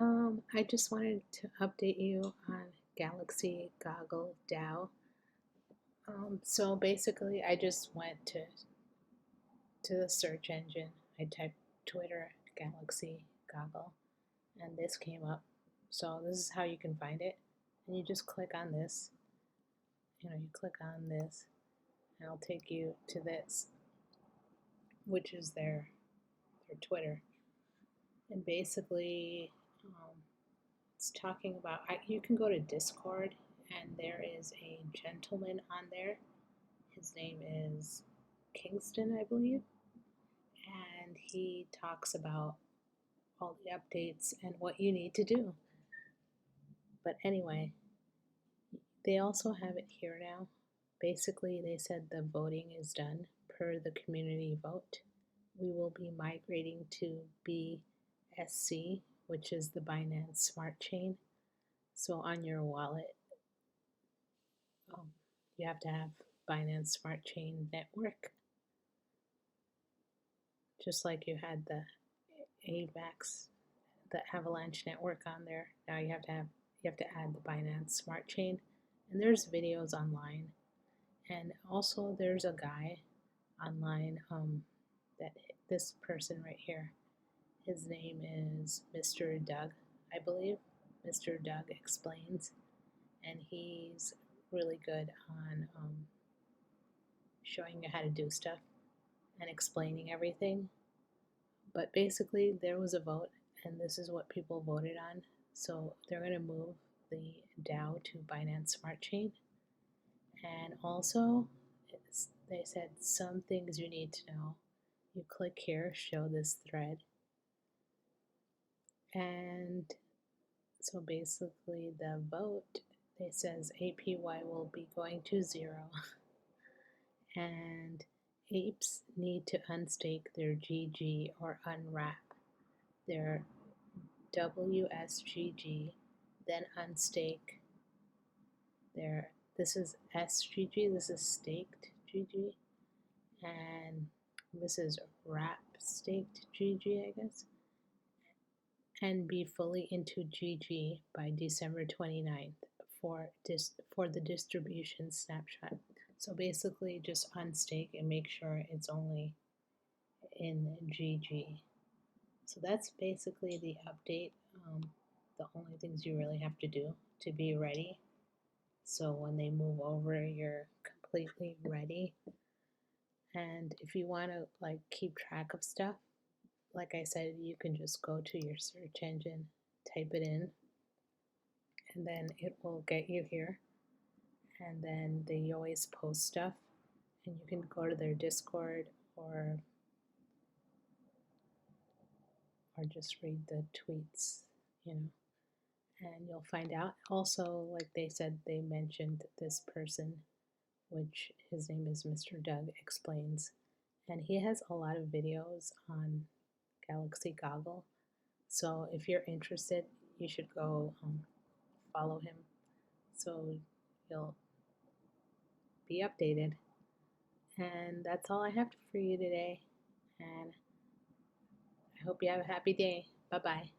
I just wanted to update you on Galaxy Goggle DAO. So basically, I just went to the search engine. I typed Twitter Galaxy Goggle, and this came up. So this is how you can find it, and you just click on this. You click on this, and it'll take you to this, which is their Twitter, and basically, it's talking about, you can go to Discord, and there is a gentleman on there. His name is Kingston, I believe, and he talks about all the updates and what you need to do. But anyway, they also have it here now. Basically, they said the voting is done per the community vote. We will be migrating to BSC, which is the Binance Smart Chain. So on your wallet, you have to have Binance Smart Chain Network, just like you had the AVAX, the Avalanche network on there. Now you have to add the Binance Smart Chain, and there's videos online, and also there's a guy online that this person right here. His name is Mr. Doug, I believe. Mr. Doug Explains, and he's really good on showing you how to do stuff and explaining everything. But basically, there was a vote, and this is what people voted on. So they're going to move the DAO to Binance Smart Chain. And also, they said some things you need to know. You click here, show this thread. And so basically, the vote, it says APY will be going to 0. And apes need to unstake their GG or unwrap their WSGG, then unstake their, this is SGG, this is staked GG, and this is wrap staked GG, I guess, and be fully into GG by December 29th for the distribution snapshot. So basically just unstake and make sure it's only in GG. So that's basically the update. The only things you really have to do to be ready. So when they move over, you're completely ready. And if you want to like keep track of stuff, like I said, you can just go to your search engine, type it in, and then it will get you here. And then they always post stuff, and you can go to their Discord or just read the tweets, and you'll find out. Also, like they said, they mentioned this person, which his name is Mr. Doug Explains, and he has a lot of videos on Galaxy Goggle. So if you're interested, you should go follow him, so you'll be updated. And that's all I have for you today, and I hope you have a happy day. Bye-bye.